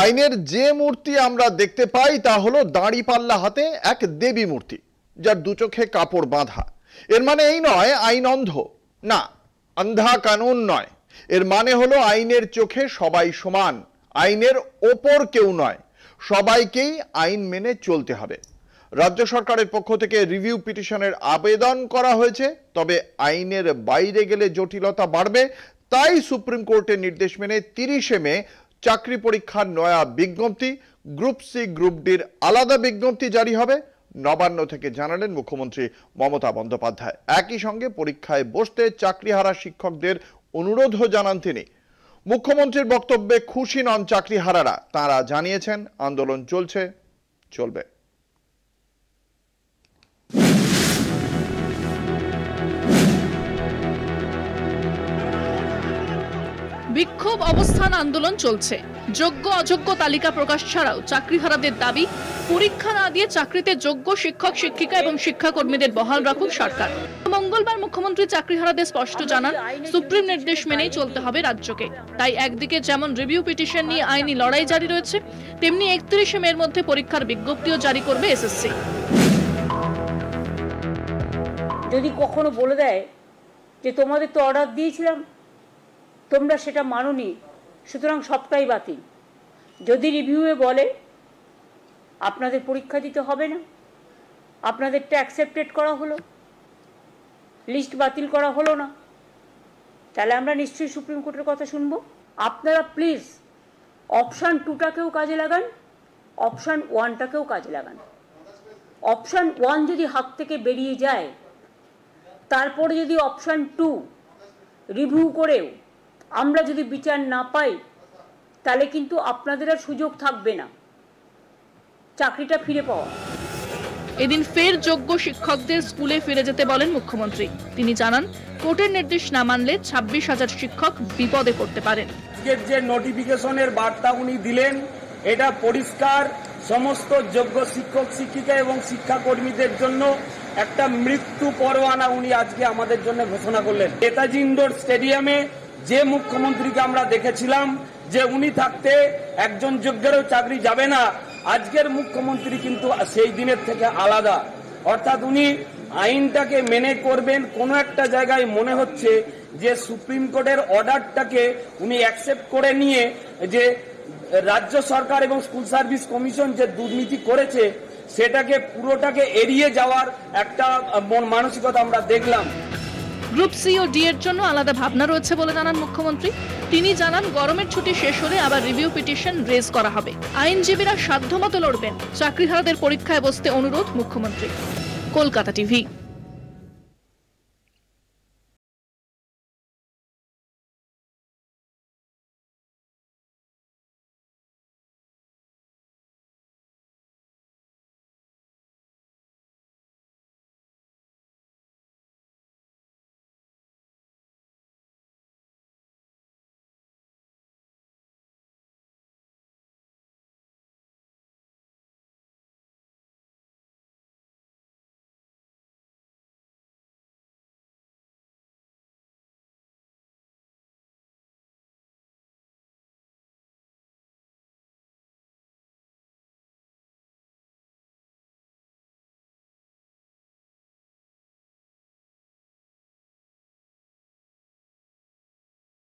আইনের যে মূর্তি আমরা দেখতে পাই তা হলো দাঁড়িপাল্লা হাতে এক দেবী মূর্তি, যার দু চোখে কাপড় বাঁধা। এর মানে এই নয় আইন অন্ধ, না, অন্ধা কানুন নয়। এর মানে হলো আইনের চোখে সবাই সমান, আইনের ওপর কেউ নয়, সবাইকেই আইন মেনে চলতে হবে। রাজ্য সরকারের পক্ষ থেকে রিভিউ পিটিশনের আবেদন করা হয়েছে, তবে আইনের বাইরে গেলে জটিলতা বাড়বে। তাই সুপ্রিম কোর্টের নির্দেশ মেনে 30শে মে চাকরি পরীক্ষার নয়া বিজ্ঞপ্তি, গ্রুপ সি গ্রুপ ডির আলাদা বিজ্ঞপ্তি জারি হবে, নবান্ন থেকে জানালেন মুখ্যমন্ত্রী মমতা বন্দ্যোপাধ্যায়। একই সঙ্গে পরীক্ষায় বসতে চাকরিহারা শিক্ষকদের অনুরোধও জানান তিনি। মুখ্যমন্ত্রীর বক্তব্যে খুশি নন চাকরিহারারা, তাঁরা জানিয়েছেন আন্দোলন চলছে, চলবে। বিক্ষোভ অবস্থান আন্দোলন চলছে। যোগ্য অযোগ্য তালিকা প্রকাশ ছাড়াও চাকরিহারাদের দাবি, পরীক্ষা না দিয়ে চাকরিতে যোগ্য শিক্ষক শিক্ষিকা এবং শিক্ষাকর্মীদের বহাল রাখুক সরকার। মঙ্গলবার মুখ্যমন্ত্রী চাকরিহারাদের স্পষ্ট জানান, সুপ্রিম নির্দেশ মেনেই চলতে হবে রাজ্যকে। তাই একদিকে যেমন রিভিউ পিটিশন নিয়ে আইনি লড়াই জারি রয়েছে, তেমনি 31শে মের মধ্যে পরীক্ষার বিজ্ঞপ্তিও জারি করবে এসএসসি। যদি কখনো বলে দেয় যে তোমাদের তো অর্ডার দিয়েছিলাম, তোমরা সেটা মানোনি, সুতরাং সবটাই বাতিল। যদি রিভিউয়ে বলে আপনাদের পরীক্ষা দিতে হবে না, আপনাদেরটা অ্যাকসেপ্টেড করা হলো, লিস্ট বাতিল করা হলো না, তাহলে আমরা নিশ্চয়ই সুপ্রিম কোর্টের কথা শুনবো। আপনারা প্লিজ অপশান 2টাকেও কাজে লাগান, অপশান 1টাকেও কাজে লাগান। অপশান 1 যদি হাত থেকে বেরিয়ে যায়, তারপরে যদি অপশান 2 রিভিউ করেও আমরা যদি বিচার না পাই, তাহলে কিন্তু আপনাদের আর সুযোগ থাকবে না চাকরিটা ফিরে পাওয়া। এদিন ফের যোগ্য শিক্ষকদের স্কুলে ফিরে যেতে বলেন মুখ্যমন্ত্রী। তিনি জানান, কোর্টের নির্দেশ না মানলে 26,000 শিক্ষক বিপদে পড়তে পারেন। আজকের যে নোটিফিকেশনের বার্তা উনি দিলেন, এটা পরিষ্কার সমস্ত যোগ্য শিক্ষক শিক্ষিকা এবং শিক্ষাকর্মীদের জন্য একটা মৃত্যু পরোয়ানা উনি আজকে আমাদের জন্য ঘোষণা করলেন। নেতাজি ইন্ডোর স্টেডিয়ামে যে মুখ্যমন্ত্রীকে আমরা দেখেছিলাম যে উনি থাকতে একজন যোগ্যেরও চাকরি যাবে না, আজকের মুখ্যমন্ত্রী কিন্তু সেই দিনের থেকে আলাদা। অর্থাৎ উনি আইনটাকে মেনে করবেন। কোনো একটা জায়গায় মনে হচ্ছে যে সুপ্রিম কোর্টের অর্ডারটাকে উনি অ্যাকসেপ্ট করে নিয়ে যে রাজ্য সরকার এবং স্কুল সার্ভিস কমিশন যে দুর্নীতি করেছে সেটাকে পুরোটাকে এড়িয়ে যাওয়ার একটা মানসিকতা আমরা দেখলাম। গ্রুপ সি ও ডি এর জন্য আলাদা ভাবনা রয়েছে বলে জানান মুখ্যমন্ত্রী। তিনি জানান, গরমের ছুটি শেষ হলে আবার রিভিউ পিটিশন রেজ করা হবে। আইনজীবীরা সাধ্যমতো লড়বেন। চাকরিহারাদের পরীক্ষায় বসতে অনুরোধ মুখ্যমন্ত্রী। কলকাতা টিভি।